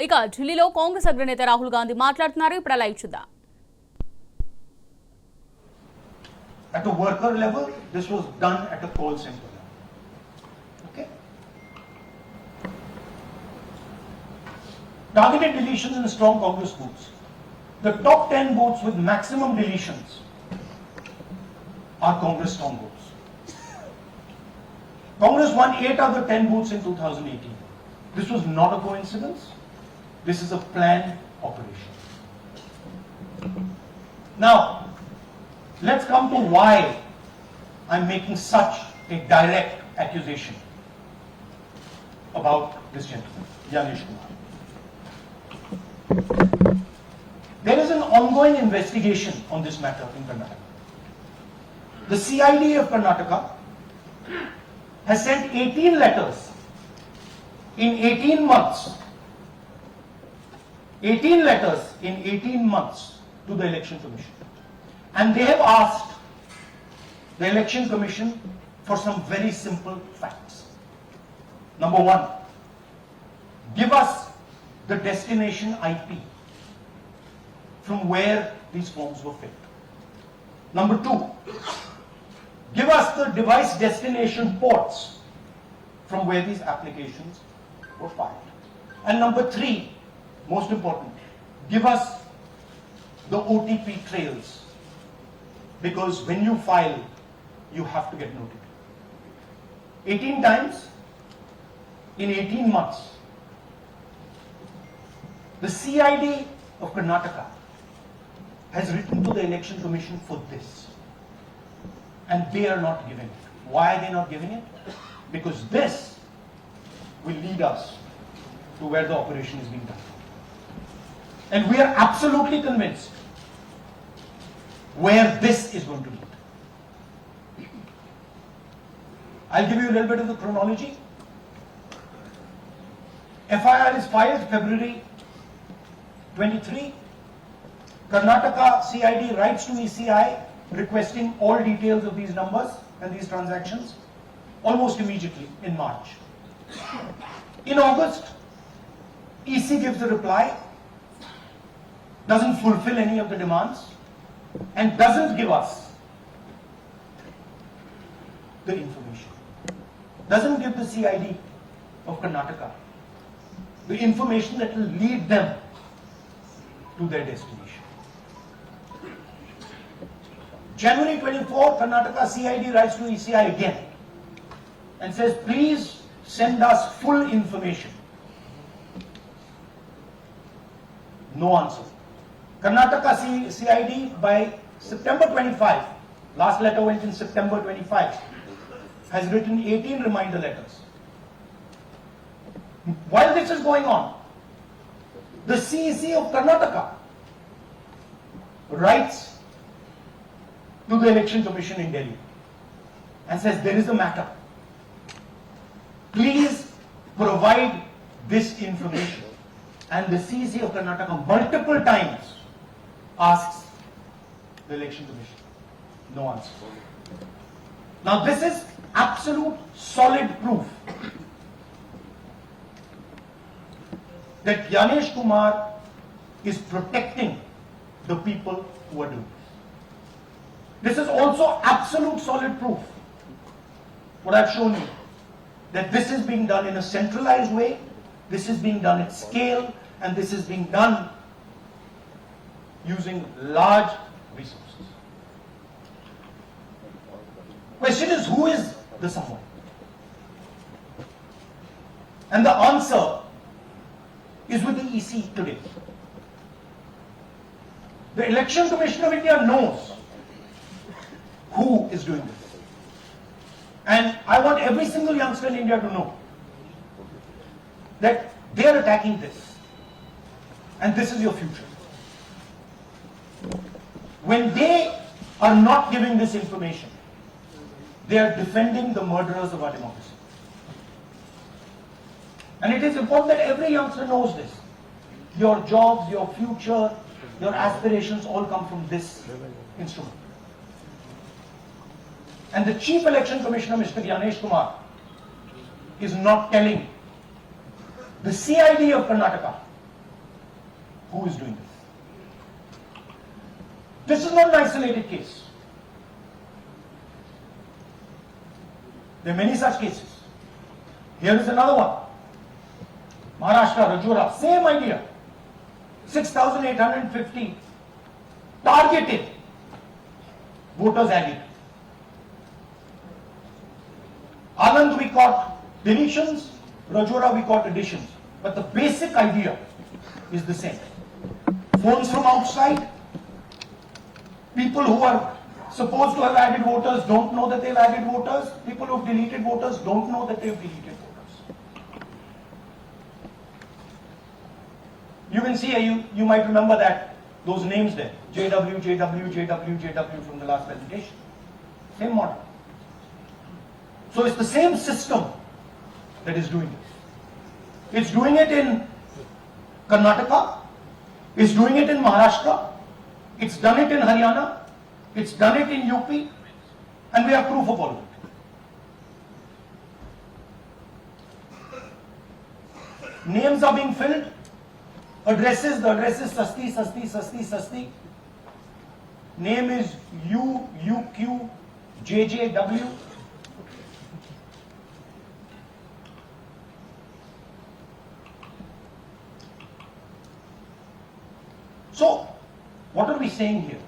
ఇక ఢిల్లీలో కాంగ్రెస్ అగ్రనేత రాహుల్ గాంధీ మాట్లాడుతున్నారు. ఇప్పుడు లైవ్ చూద్దాం. At a worker level, this was done at a call center level. Okay? Targeted deletions in strong Congress booths. The top 10 booths with maximum deletions are Congress strong booths. Congress won 8 out of the 10 booths in 2018. This was not a coincidence. This is a planned operation. Now, let's come to why I'm making such a direct accusation about this gentleman, Gyanesh Kumar. There is an ongoing investigation on this matter in Karnataka. The CID of Karnataka has sent 18 letters in 18 months. 18 letters in 18 months to the Election Commission. And they have asked the Election Commission for some very simple facts. Number one, give us the destination IP from where these forms were filled. Number two, give us the device destination ports from where these applications were filed. And number three, most important, give us the OTP trails. Because when you file, you have to get notified. 18 times in 18 months. The CID of Karnataka has written to the Election Commission for this. And they are not giving it. Why are they not giving it? Because this will lead us to where the operation is being done. And we are absolutely convinced where this is going to lead. I'll give you a little bit of the chronology. FIR is filed February 23. Karnataka CID writes to ECI requesting all details of these numbers and these transactions almost immediately in March. In August, EC gives a reply, doesn't fulfill any of the demands, and doesn't give us the information. Doesn't give the CID of Karnataka the information that will lead them to their destination. January 24, Karnataka CID writes to ECI again and says, please send us full information. No answer. Karnataka CID by September 25, last letter went in September 25, has written 18 reminder letters. While this is going on, the CEC of Karnataka writes to the Election Commission in Delhi and says there is a matter. Please provide this information. And the CEC of Karnataka multiple times asks the Election Commission. No answer. Now this is absolute solid proof that Gyanesh Kumar is protecting the people who are doing this. This is also absolute solid proof, what I've shown you, that this is being done in a centralized way, this is being done at scale, and this is being done using large resources. Question is, who is the someone? And the answer is with the EC today. The Election Commission of India knows who is doing this. And I want every single youngster in India to know that they are attacking this. And this is your future. When they are not giving this information, they are defending the murderers of our democracy. And it is important that every youngster knows this. Your jobs, your future, your aspirations all come from this instrument. And the Chief Election Commissioner, Mr. Gyanesh Kumar, is not telling the CID of Karnataka who is doing this. This is not an isolated case. There are many such cases. Here is another one. Maharashtra, Rajora, same idea. 6,850 targeted voters added. Anand we caught deletions, Rajora we caught additions. But the basic idea is the same. Phones from outside, people who are supposed to have added voters don't know that they've added voters, people who have deleted voters don't know that they've deleted voters. You can see, you might remember that, those names there, JW, JW, JW, JW from the last presentation. Same model. So it's the same system that is doing it. It's doing it in Karnataka, it's doing it in Maharashtra, it's done it in Haryana, it's done it in UP, and we have proof of all of it. Names are being filled, addresses, the address is Sasti, Sasti, Sasti, Sasti. Name is UQ, JJW. So, what are we saying here?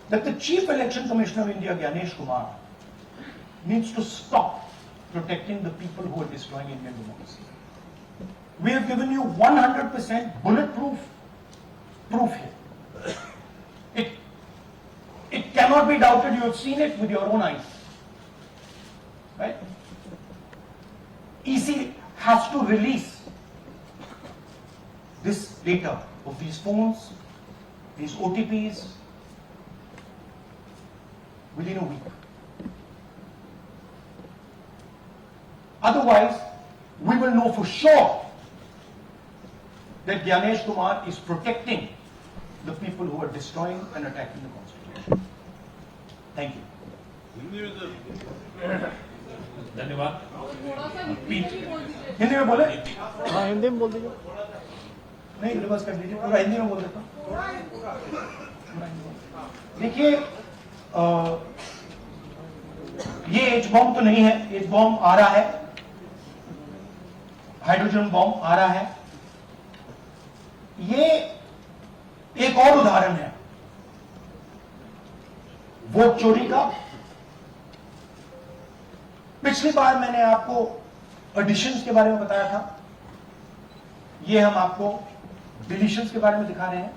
That the Chief Election Commissioner of India, Gyanesh Kumar, needs to stop protecting the people who are destroying Indian democracy. We have given you 100% bulletproof proof here. It cannot be doubted. You have seen it with your own eyes. Right? EC has to release this data of these phones, these OTPs, within a week. Otherwise, we will know for sure that Gyanesh Kumar is protecting the people who are destroying and attacking the Constitution. Thank you. धन्यवाद. हिंदी में बोले? हाँ हिंदी में बोल दीजिए. नहीं reverse कर दीजिए, पूरा हिंदी में बोल देता हूँ. देखिए, ये एच बॉम्ब तो नहीं है, एच बॉम्ब आ रहा है, हाइड्रोजन बॉम्ब आ रहा है. ये एक और उदाहरण है वोट चोरी का. पिछली बार मैंने आपको एडिशंस के बारे में बताया था, ये हम आपको डिलीशंस के बारे में दिखा रहे हैं,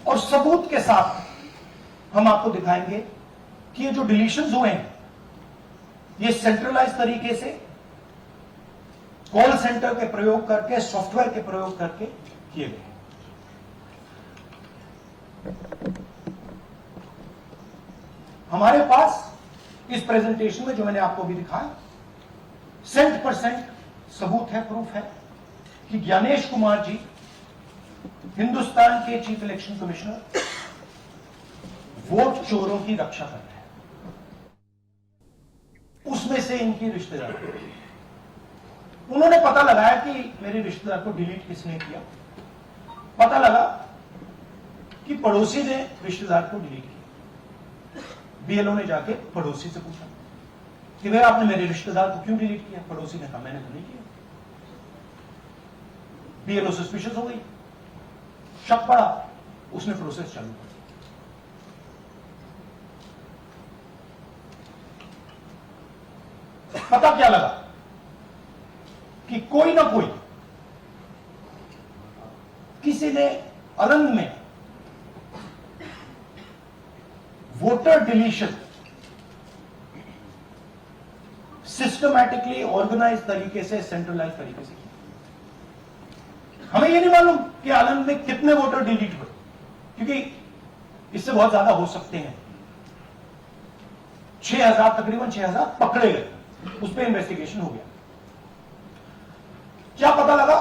और सबूत के साथ हम आपको दिखाएंगे कि ये जो डिलीशंस हुए हैं ये सेंट्रलाइज तरीके से कॉल सेंटर के प्रयोग करके, सॉफ्टवेयर के प्रयोग करके किए गए. हमारे पास इस प्रेजेंटेशन में जो मैंने आपको अभी दिखाया 100% सबूत है, प्रूफ है कि ज्ञानेश कुमार जी हिंदुस्तान के चीफ इलेक्शन कमिश्नर वोट चोरों की रक्षा कर रहे हैं. उसमें से इनकी रिश्तेदार, उन्होंने पता लगाया कि मेरे रिश्तेदार को डिलीट किसने किया. पता लगा कि पड़ोसी ने रिश्तेदार को डिलीट किया. बीएलओ ने जाके पड़ोसी से पूछा कि भाई आपने मेरे रिश्तेदार को क्यों डिलीट किया. पड़ोसी ने कहा मैंने तो नहीं किया. बीएलओ सस्पिशियस हो गई, शक पड़ा, उसने प्रोसेस चालू कर दी. पता क्या लगा कि कोई ना कोई किसी ने अलंग में वोटर डिलीशन सिस्टमैटिकली ऑर्गेनाइज तरीके से, सेंट्रलाइज तरीके से किया. हमें यह नहीं मालूम कि आलंद में कितने वोटर डिलीट हुए, क्योंकि इससे बहुत ज्यादा हो सकते हैं. 6,000, तकरीबन 6,000 पकड़े गए, उस पर इन्वेस्टिगेशन हो गया. क्या पता लगा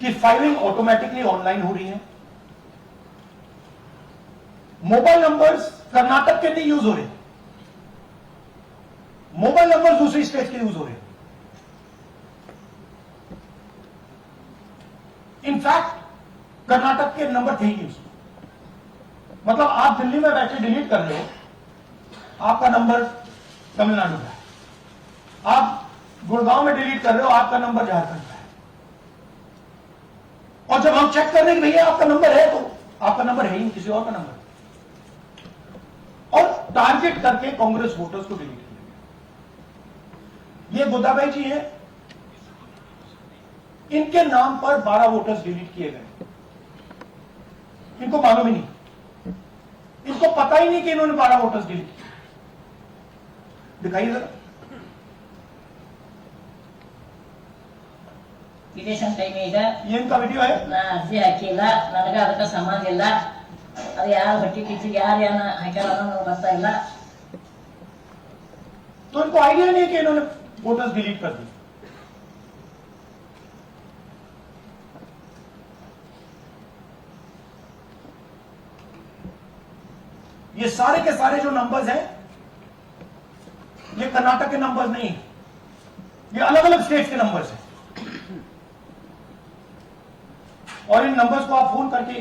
कि फाइलिंग ऑटोमेटिकली ऑनलाइन हो रही है. मोबाइल नंबर्स कर्नाटक के नहीं यूज हो रहे, मोबाइल नंबर्स दूसरी स्टेट के यूज हो रहे. इनफैक्ट कर्नाटक के नंबर थे ही नहीं उसमें। मतलब आप दिल्ली में बैठे डिलीट कर रहे हो, आपका नंबर तमिलनाडु का है। आप गुड़गांव में डिलीट कर रहे हो, आपका नंबर झारखंड का है। और जब हम चेक कर रहे हैं कि भैया आपका नंबर है, तो आपका नंबर है ही किसी और का नंबर। और टारगेट करके कांग्रेस वोटर्स को डिलीट किया गया। ये गोदाबाई जी हैं, इनके नाम पर 12 वोटर्स डिलीट किए गए। इनको मालूम ही नहीं, इनको पता ही नहीं कि इन्होंने 12 वोटर्स डिलीट किए। दिखाइए जरा। ಪಿಟಿಷನ್ ಟೈಮ್ ಈಗ ये इनका वीडियो है। ನಾ ಅರ್ಜಿ ಹಾಕಿಲ್ಲ, ನನಗೆ ಅದಕ್ಕೆ ಸಂಬಂಧ ಇಲ್ಲ. ಅದು ಯಾರು ಬಟ್ಟಿ ಕಿಚ್ಚಿಗೆ ಯಾರು ಏನ ಹಾಕ್ಯಾರ ಅನ್ನೋದು ಗೊತ್ತಾ ಇಲ್ಲ. तो इनको आइडिया नहीं है कि इन्होंने वोटर्स डिलीट कर दी। ये सारे के सारे जो नंबर्स हैं, ये कर्नाटक के नंबर्स नहीं, ये अलग अलग स्टेट्स के नंबर्स हैं। और इन नंबर्स को आप फोन करके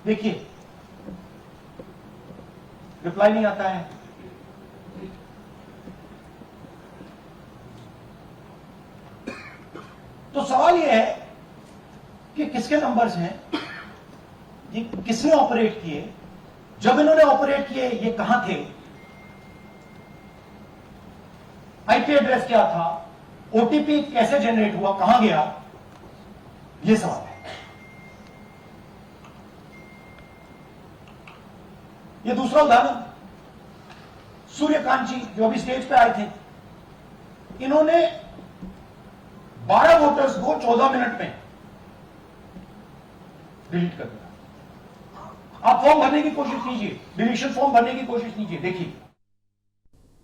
देखिए, रिप्लाई नहीं आता है। तो सवाल यह है कि किसके नंबर्स हैं, ये किसने ऑपरेट किए, जब इन्होंने ऑपरेट किए ये कहां थे, आईपी एड्रेस क्या था, ओटीपी कैसे जनरेट हुआ, कहां गया, ये सवाल है। ये दूसरा उदाहरण, सूर्यकांत जी जो अभी स्टेज पे आए थे, इन्होंने 12 वोटर्स को 14 मिनट में डिलीट कर दिया। आप फॉर्म भरने की कोशिश कीजिए, डिलीशन फॉर्म भरने की कोशिश कीजिए, देखिए